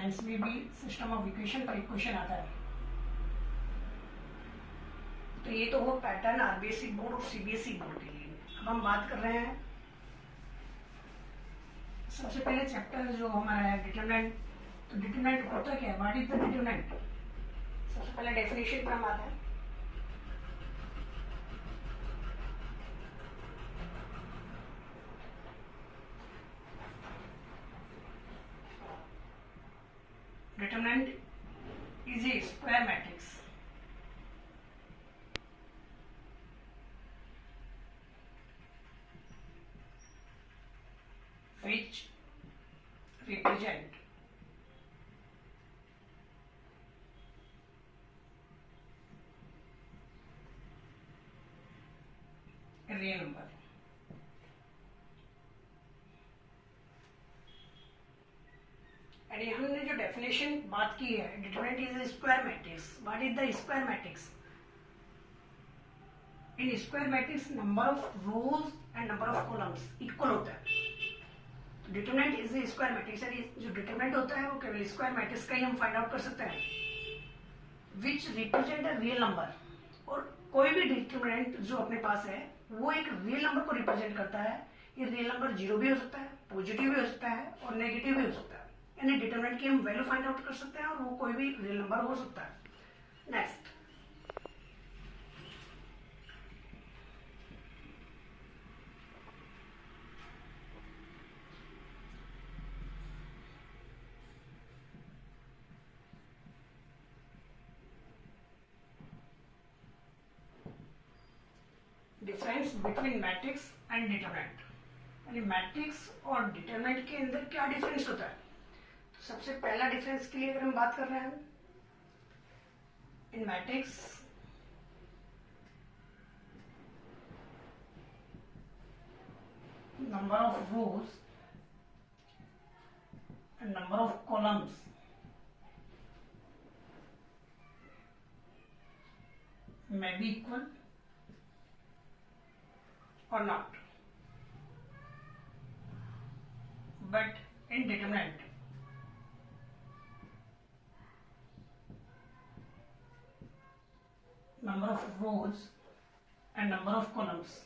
Science में भी system of equation का एक क्वेश्चन आता है। तो ये तो वो पैटर्न आरबीएसई बोर्ड और सीबीएसई बोर्ड के लिए। अब हम बात कर रहे हैं सबसे पहले चैप्टर जो हमारा है डिटरमिनेंट। तो डिटरमिनेंट होता क्या है, व्हाट इज द डिटरमिनेंट। सबसे पहले डेफिनेशन पर हम आते हैं। Determinant is a square matrix which represent a real number। यानी हमने जो डेफिनेशन बात की है, determinant is a square matrix. What is the square matrix. In square matrix number of rose and number of columns equal होता है। तो determinant is a square matrix, यानी जो डिटरमिनेंट होता है वो केवल स्क्वायर मैट्रिक्स का ही हम फाइंड आउट कर सकते हैं, which represent a real number. और कोई भी डिटरमिनेंट जो अपने पास है वो एक रियल नंबर को रिप्रेजेंट करता है। ये रियल नंबर जीरो भी हो सकता है, पॉजिटिव भी हो सकता है और नेगेटिव भी हो सकता है। यानी डिटरमिनेंट की हम वैल्यू फाइंड आउट कर सकते हैं और वो कोई भी रियल नंबर हो सकता है। Next, difference between matrix and determinant. यानी मैट्रिक्स और डिटरमिनेंट के अंदर क्या डिफरेंस होता है। तो सबसे पहला डिफरेंस के लिए अगर हम बात कर रहे हैं, इन matrix number of rows and number of columns may be equal or not, but in determinant number of rows and number of columns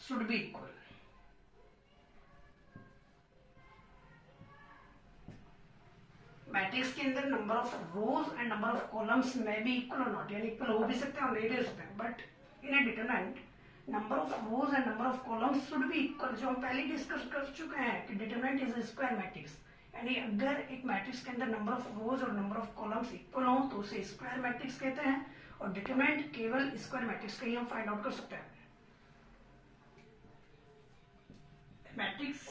should be equal। Matrix के अंदर number of rose and number of columns में भी equal और not, यानी equal हो भी सकते हैं और नहीं भी हो सकते हैं। But in A determinant number of rose and number of columns should be equal, जो हम पहले डिस्कस कर चुके हैं कि determinant is a square matrix. यानी अगर एक मैट्रिक्स के अंदर नंबर ऑफ रोज और नंबर ऑफ कॉलम्स इक्वल हो तो उसे स्क्वायर मैट्रिक्स कहते हैं। और डिटरमिनेंट केवल स्क्वायर मैट्रिक्स का ही हम फाइंड आउट कर सकते हैं। Matrix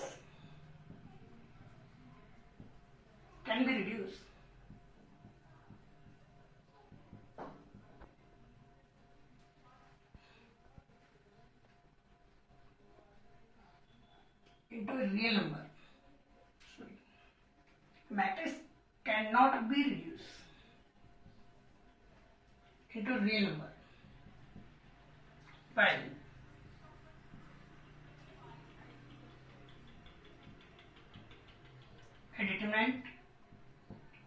can be reduce into a real number. Sorry. Matrix cannot be reduced into a real number, while a determinant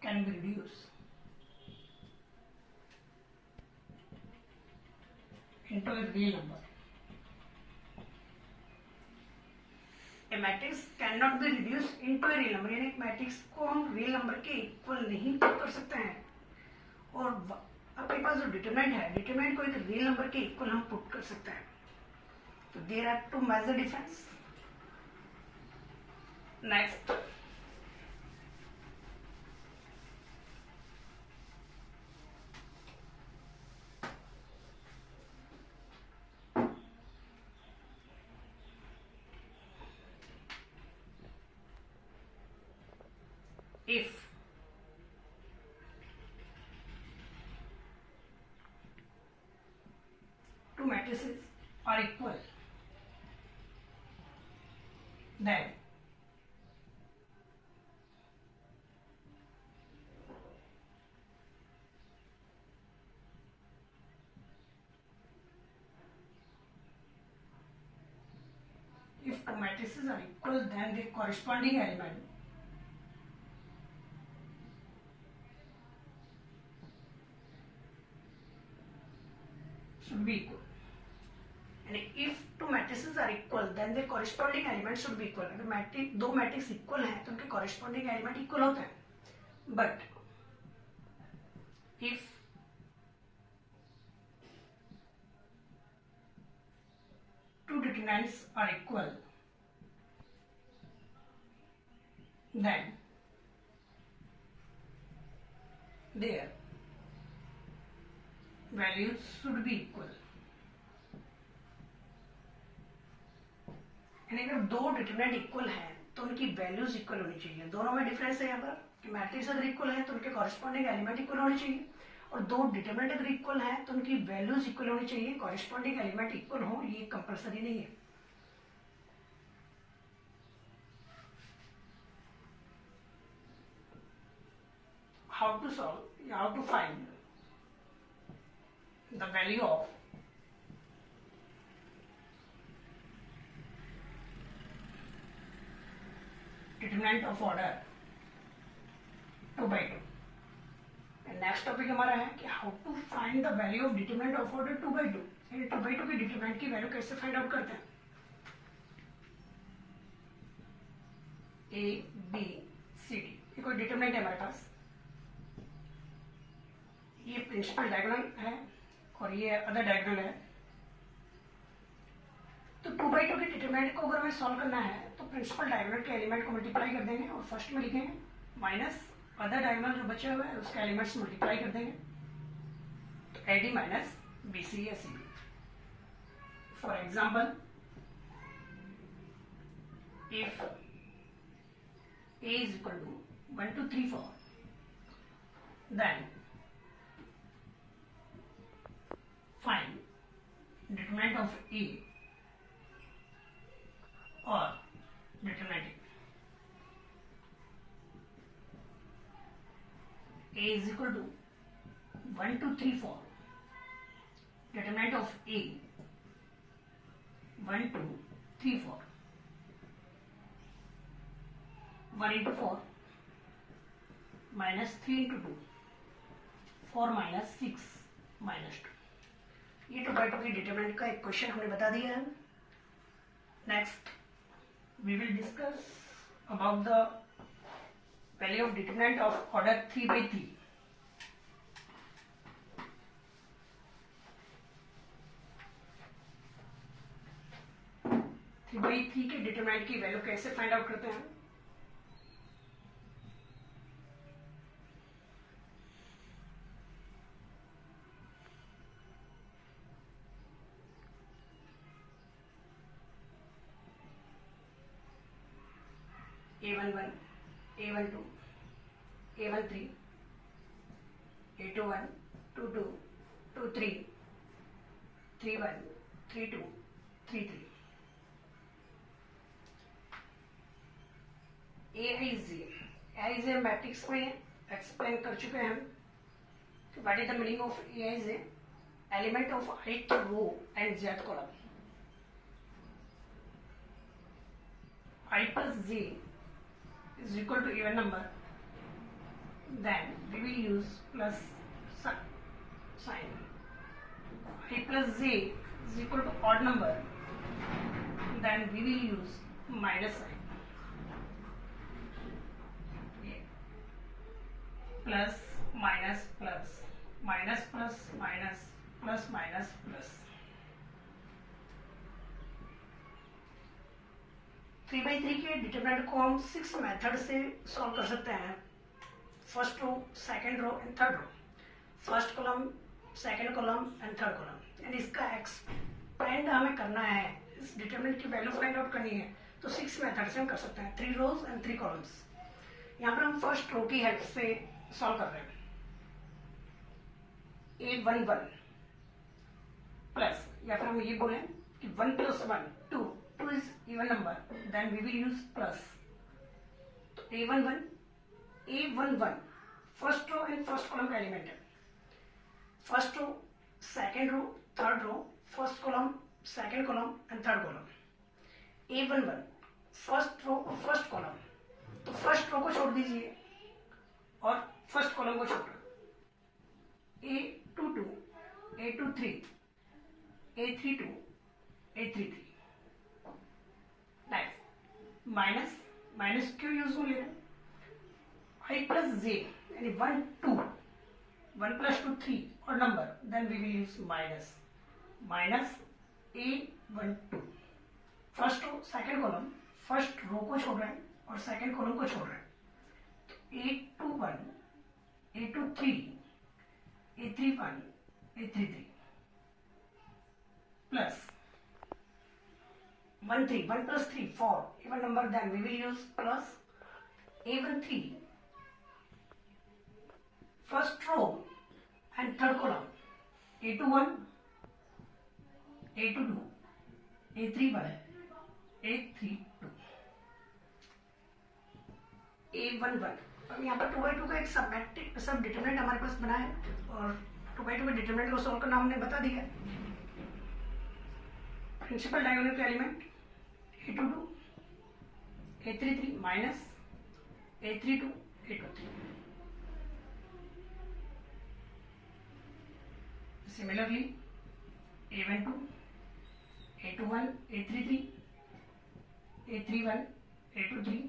can be reduced into a real number। A matrix cannot be reduced into a real number, यानी matrix को हम real number के equal नहीं कर सकते हैं। और आपके पास जो डिटरमिनेंट है, डिटरमिनेंट को एक रियल नंबर के इक्वल हम पुट कर सकते हैं। तो there are two major difference. Next, if two matrices are equal, then if two matrices are equal, then the corresponding element should be equal. And if two matrices are equal, then the corresponding element should be equal. अगर दो matrix equal हैं तो उनके corresponding element equal होते हैं. But if two determinants are equal, then their values should be equal. यानी अगर दो डिटरमिनेंट इक्वल हैं तो उनकी वैल्यूज इक्वल होनी चाहिए. दोनों में डिफरेंस है यहाँ पर कि मैट्रिक्स अगर इक्वल है तो उनके कॉरेस्पॉन्डिंग एलिमेंट इक्वल होने चाहिए, और दो डिटरमिनेंट अगर इक्वल है तो उनकी वैल्यूज इक्वल होनी चाहिए. कॉरेस्पॉन्डिंग एलिमेंट इक्वल हो ये कंपलसरी नहीं है. How to solve, how to find the value of determinant of order 2/2. Next topic हमारा है कि how to find the value of determinant of order 2/2. यानी 2/2 के डिटरमिनेंट की वैल्यू कैसे फाइंड आउट करते हैं. ए बी सी डी, ये कोई डिटरमिनेंट है हमारे पास. ये प्रिंसिपल डायगोनल है और ये अदर डायगोनल है. तो 2/2 के डिटरमिनेंट को अगर हमें सॉल्व करना है तो प्रिंसिपल डायगोनल के एलिमेंट को मल्टीप्लाई कर देंगे और फर्स्ट में लिखेंगे माइनस अदर डायगोनल जो बचे हुए हैं उसके एलिमेंट्स मल्टीप्लाई कर देंगे. तो एडी माइनस बीसी या C B. For example, if A is equal to 1 2 3 4, then find determinant of A or determinant A is equal to 1 2 3 4. Determinant of A 1 2 3 4. 1 into 4 minus 3 into 2, 4 minus 6 minus 2. ये 2/2 की determinant का एक question हमने बता दिया है. Next we will discuss about the value of determinant of order 3/3. 3/3 के determinant की वैल्यू कैसे फाइंड आउट करते हैं. A11, A12, A13, A21, 22, 23, 31, 32, 33. AIJ matrix में एक्सप्लेन कर चुके हैं हम. What is the meaning of AIJ? Element of ith row and jth column. I plus j is equal to even number, then we will use plus sign. I plus j is equal to odd number, then we will use minus sign. Plus minus plus minus plus minus plus minus plus. 3/3 के determinant को हम 6 method से solve कर सकते हैं. First row, second row and third row. First column, second column and third column. And इसका expand हमें करना है, इस डिटरमिनेंट की वैल्यू फाइंड आउट करनी है तो 6 मेथड से हम कर सकते हैं. 3 रोज एंड 3 कॉलम्स. यहाँ पर हम फर्स्ट रो की हेल्प से सॉल्व कर रहे हैं. A11 प्लस, या फिर हम ये बोलें कि 1 plus 1 2 is even number, then we will use plus. तो A11 first row and first column का एलिमेंट है. First row, second row, third row, first column, second column and third column. A11 first row और first column, तो first row को छोड़ दीजिए और first column को छोड़, A22, A23, A32, A33, next minus, minus क्यों यूज हो ले रहे हैं, I प्लस जे यानी 1 2, 1 प्लस 2 3 और number, then we will use minus, minus A12 first row second column, first row को छोड़ रहे हैं और सेकंड कॉलम को छोड़ रहे हैं, तो A21, A23, A31, A33 plus 1 3, 1 plus 3 4, even number, then we will use plus A13 first row and third column, A21, A22, A31, A32, A11। अब यहाँ पर 2 by 2 का एक सब डिटरमिनेंट हमारे पास बना है और 2 by 2 के डिटरमिनेंट को सॉल्व करना हमने बता दिया। प्रिंसिपल डायगोनल के element A22, A33 minus A32, A23। Similarly A12, A21, A33, A31, A23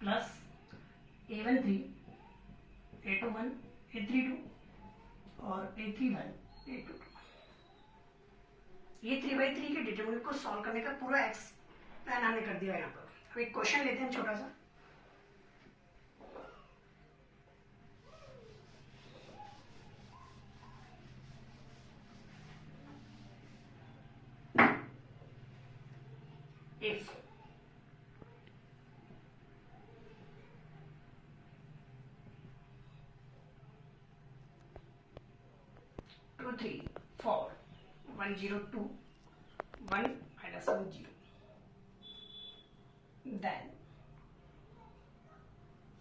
plus A13, A21, A32 और A31, A22। ये 3/3 के डिटरमिनेंट को सॉल्व करने का पूरा एक्सप्लेन हमने कर दिया यहाँ पर। अब एक क्वेश्चन लेते हैं छोटा सा। If 2 3 4 1 0 2 1 minus 1 0, then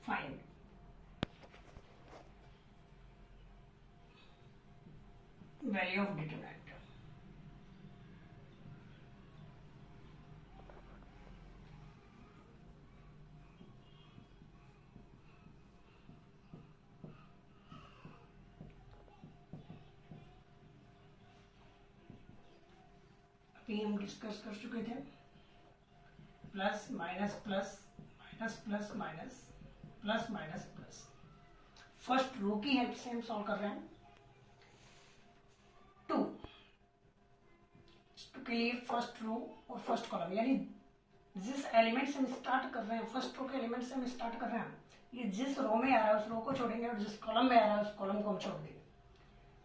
find value of determinant। अभी हम डिस्कस कर चुके थे plus minus plus minus plus minus plus minus plus. First row की हेल्प से हम सॉल्व कर रहे हैं। 2 के लिए फर्स्ट रो और फर्स्ट कॉलम, यानी जिस एलिमेंट से हम स्टार्ट कर रहे हैं, फर्स्ट रो के एलिमेंट से हम स्टार्ट कर रहे हैं, ये जिस रो में आ रहा है उस रो को छोड़ेंगे और जिस कॉलम में आ रहा है उस कॉलम को हम छोड़ देंगे।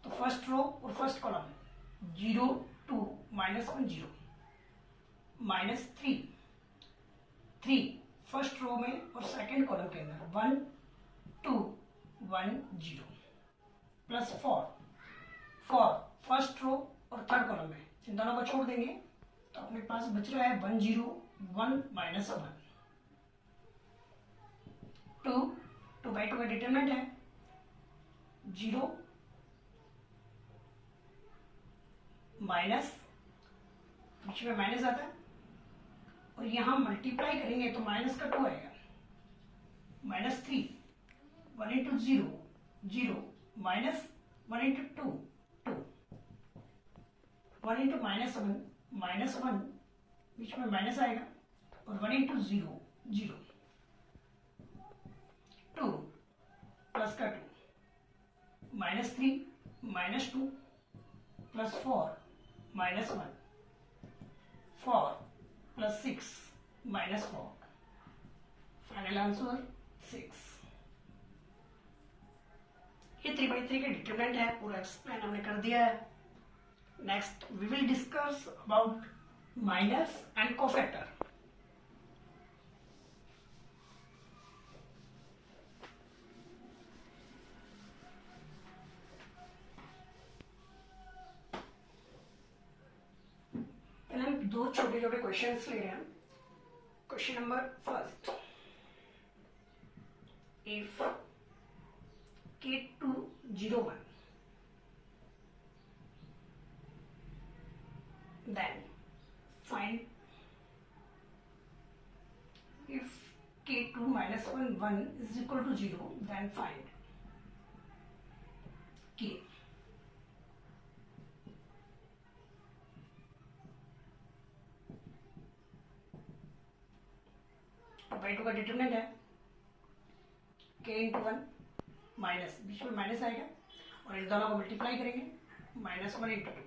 तो फर्स्ट रो और first column 0 2 minus 1 0 minus 3 3 first row में और सेकंड कॉलम के अंदर 1 2 1 0 प्लस 4 4 फर्स्ट रो और थर्ड कॉलम में, इन दोनों को छोड़ देंगे तो अपने पास बच रहा है 1 0 1 माइनस 1 2 2 by 2 का डिटरमिनेंट है 0 माइनस, बीच में माइनस आता है और यहां मल्टीप्लाई करेंगे तो माइनस का 2 आएगा, minus 3 1 into 0 0 minus 1 into 2 2 1 into minus 1 minus 1, बीच में माइनस आएगा और 1 इंटू 0 0 2 प्लस का 2 minus 3 minus 2 plus 4 minus 1 4 plus 6 minus 4, final answer 6। ये 3/3 के डिटरमिनेंट है, पूरा एक्सप्लेन हमने कर दिया है। Next we will discuss about minus and cofactor. पहले हम दो छोटे छोटे क्वेश्चंस ले रहे हैं। Question number first, if K201 then find 2 minus 1 1 is equal to 0, then find k. तो बाई 2 का डिटरमिनेंट है k इंटू 1 माइनस, बीच में माइनस आएगा और इन दोनों को मल्टीप्लाई करेंगे, माइनस 1 इंटू 2,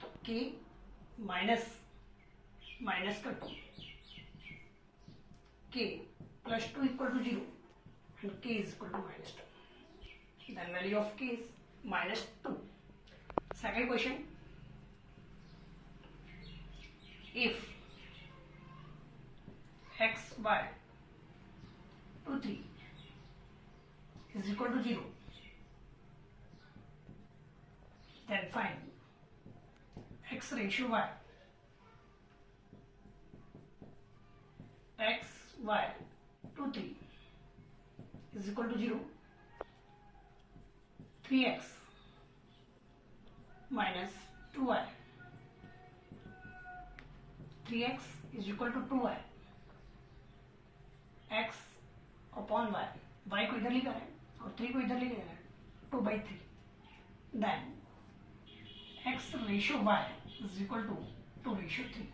तो k माइनस माइनस का 2, k plus 2 equal to 0 and k is equal to minus 2. Then value of k is minus 2. Second question, if x, y, 2, 3 is equal to 0, then find x ratio y. X, y, 2, 3 is equal to 0, 3x minus 2y, 3x is equal to 2y, x upon y, y को इधर लिखा है और 3 को इधर लिखा है, 2/3, then x ratio y is equal to 2 ratio 3.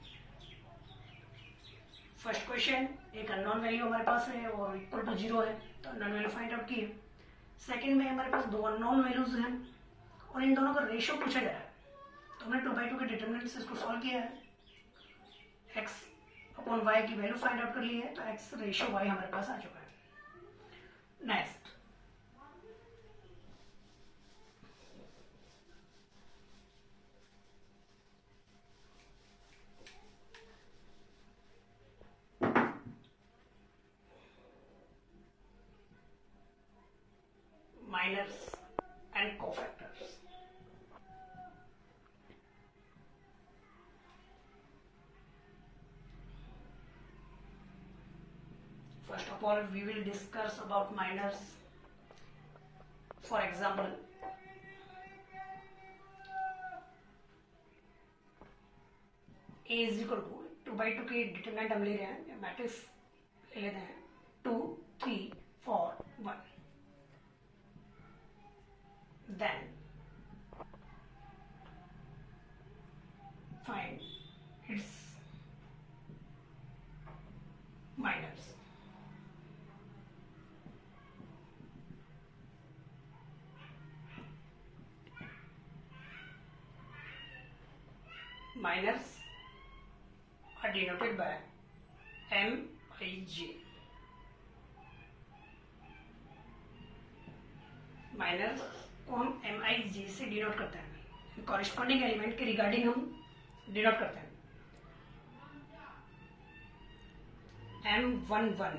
First question, एक अननोन वैल्यू हमारे पास है और इक्वल टू 0 है, तो अननोन वैल्यू फाइंड आउट किए. सेकंड में हमारे पास दो अननोन वैल्यूज हैं और इन दोनों का रेशियो पूछा जा रहा है, तो हमने 2/2 के डिटरमिनेंट से इसको सॉल्व किया है. x अपॉन y की वैल्यू फाइंड आउट कर ली है, तो x रेशियो y हमारे पास आ चुका है. Next, minors and cofactors. First of all, we will discuss about minors. For example, a is equal to 2/2 के डिटरमिनेंट हम ले रहे हैं, मैट्रिक्स ले लेते हैं, 2, 3, 4, 1. Then find its minors. Minors are denoted by MIJ. Minor को हम MIJ से डिनोट करते हैं, कॉरेस्पॉन्डिंग एलिमेंट के रिगार्डिंग हम डिनोट करते हैं. M11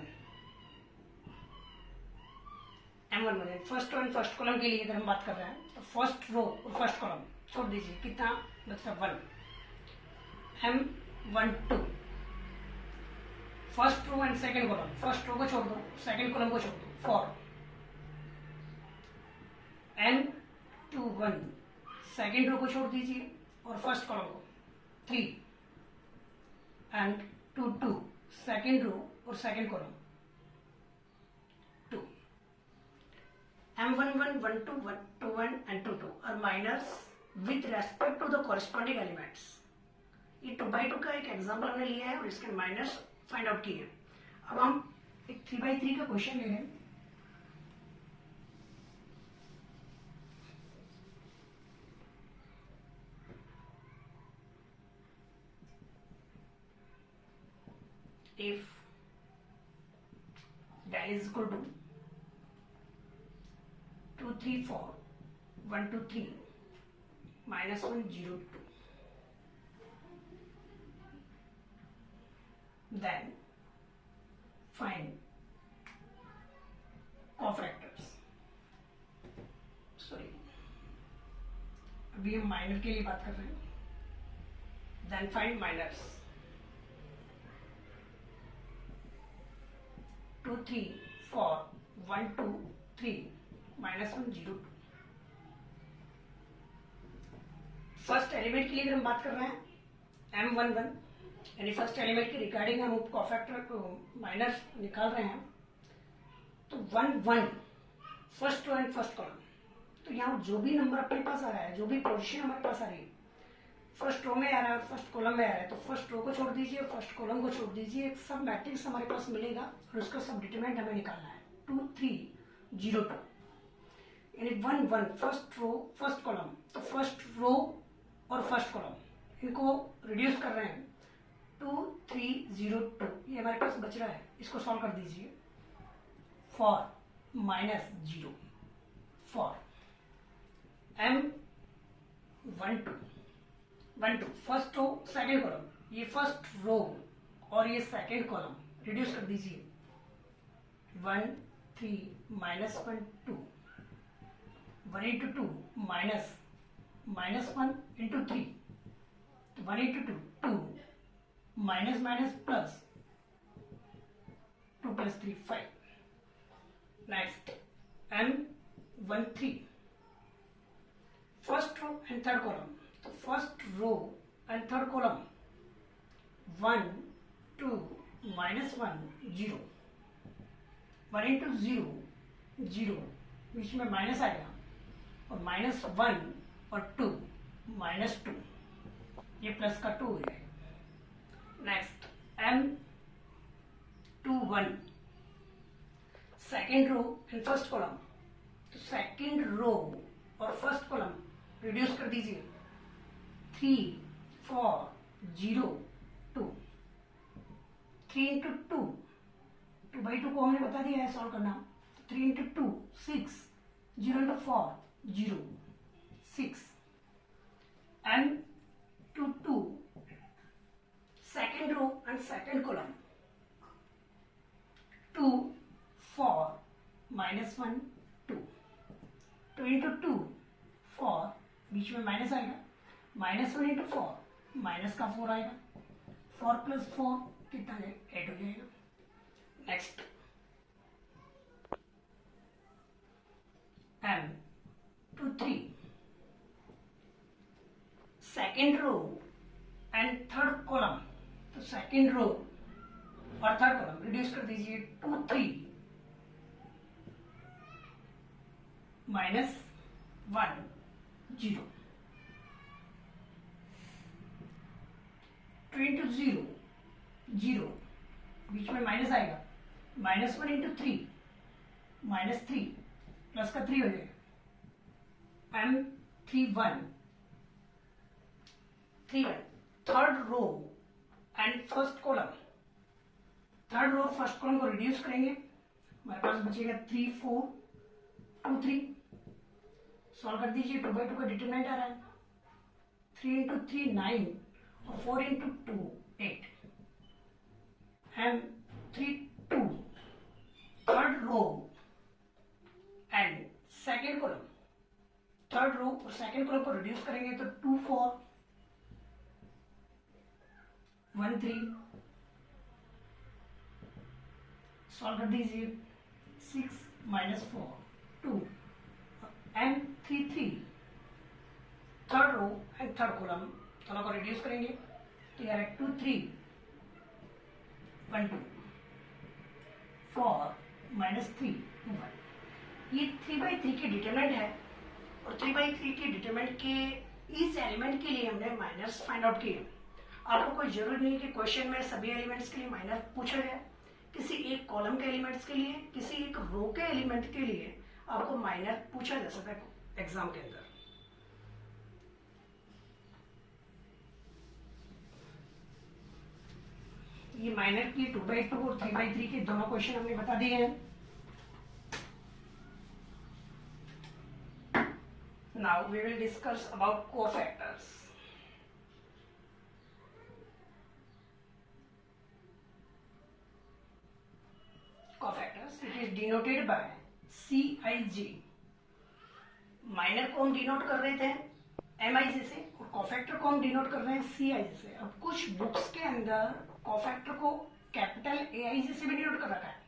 first row and first column के लिए अगर हम बात कर रहे हैं, तो फर्स्ट रो और फर्स्ट कॉलम छोड़ दीजिए, कितना मतलब 1. M12 first row and second column, first row को छोड़ दो, सेकंड कॉलम को छोड़ दो, 4. M21 सेकंड रो को छोड़ दीजिए और फर्स्ट कॉलम को, 3. एंड 22 सेकंड रो और second column, 2. M11, 12, 21 and 22 are minors with respect to the corresponding elements. ये 2/2 का एक एग्जांपल हमने लिया है और इसके माइनस फाइंड आउट किए. अब हम एक 3/3 का क्वेश्चन ले रहे हैं. If that is equal to 2, 3, 4, 1, 2, 3, minus 1, 0, 2, then find cofactors. Sorry, अभी हम माइनर के लिए बात कर रहे हैं. Then find minors. 2, 3, 4, 1, 2, 3, minus 1, 0, 2. First element के लिए अगर हम बात कर रहे हैं, M11 यानी फर्स्ट एलिमेंट के रिगार्डिंग हम कोफैक्टर को माइनस निकाल रहे हैं। तो 1 1 first row and first column, तो यहाँ जो भी नंबर अपने पास आ रहा है, जो भी पोजीशन हमारे पास आ रही है, फर्स्ट रो में आ रहा है और फर्स्ट कॉलम में आ रहा है, तो फर्स्ट रो को छोड़ दीजिए, फर्स्ट कॉलम को छोड़ दीजिए, एक सब मैट्रिक्स हमारे पास मिलेगा और उसका सब डिटरमिनेंट हमें निकालना है 2 3 0 2, यानी 1 1 फर्स्ट रो फर्स्ट कॉलम, तो फर्स्ट रो और फर्स्ट कॉलम इनको रिड्यूस कर रहे हैं 2 3 0 2, ये हमारे पास बच रहा है, इसको सॉल्व कर दीजिए। For -0 for m 1 2 first row second column, ये फर्स्ट रो और ये सेकेंड कॉलम रिड्यूस कर दीजिए 1 3 -1 2, 1 into 2 -1 into 3, 1 into 2 2 minus plus 2 plus 3 5. Next m 1 3 first row and third column, so first row and third column 1 2 -1 0, 1 into 0 0, बीच में minus आएगा और -1 और 2 -2, ये प्लस का 2 है। Next m 2 1 second row and first column, तो सेकेंड रो और first column reduce कर दीजिए 3 4 0 2, 3 into 2 2/2 को हमने बता दिया है सॉल्व करना, 3 into 2 6, 0 into 4 0 6, m 2 2 second row and second column 2 4 -1 2, 2 into 2 4, बीच में माइनस आएगा, -1 into 4 माइनस का 4 आएगा, 4 plus 4 कितना है 8 हो जाएगा। Next m 2 3 second row and third column, तो सेकेंड रो और थर्ड कॉलम रिड्यूस कर दीजिए 2 3 -1 0, 2 into 0 0, बीच में माइनस आएगा, -1 into 3 -3 प्लस का 3 हो जाएगा, m 3 1 3 1 third row and first column, third row first column को रिड्यूस करेंगे, हमारे पास बचेगा 3 4 2 3, सॉल्व कर दीजिए, 2/2 का डिटरमिनेंट आ रहा है, 3 into 3 9 और 4 into 2 8, m 3 2 third row and second column, third row और सेकेंड कॉलम को रिड्यूस करेंगे तो 2 4 1 3, सॉल्व कर दीजिए, 6 -4 2, m 3 3 third row and third column दोनों को रिड्यूस करेंगे तो यार 2 3 1 2 4 -3 2 1, ये 3/3 की डिटरमिनेंट है और 3/3 की डिटरमिनेंट के इस एलिमेंट के लिए हमने माइनस फाइंड आउट किए। आपको कोई जरूरत नहीं कि क्वेश्चन में सभी एलिमेंट्स के लिए माइनस पूछा जाए, किसी एक कॉलम के एलिमेंट्स के लिए, किसी एक रो के एलिमेंट के लिए आपको माइनर पूछा जा सकता है एग्जाम के अंदर। ये माइनर की 2/2 और 3/3 के दोनों क्वेश्चन हमने बता दिए हैं। Now we will discuss about cofactors. Cofactors, it is denoted by CIJ। Minor को हम डिनोट कर रहे थे MIJ से और कोफैक्टर को हम डिनोट कर रहे हैं CIJ से। अब कुछ बुक्स के अंदर कोफैक्टर को कैपिटल AIJ से भी डिनोट कर रखा है,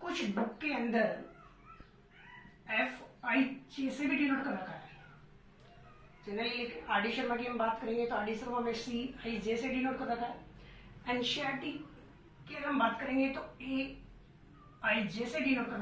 कुछ बुक के अंदर FIJ से भी डिनोट कर रखा है। जनरली लेकिन आर डी शर्मा की हम बात करेंगे तो आर डी शर्मा में CIJ से डिनोट करता था। NCERT की अगर हम बात करेंगे तो AIJ से डिनोट करता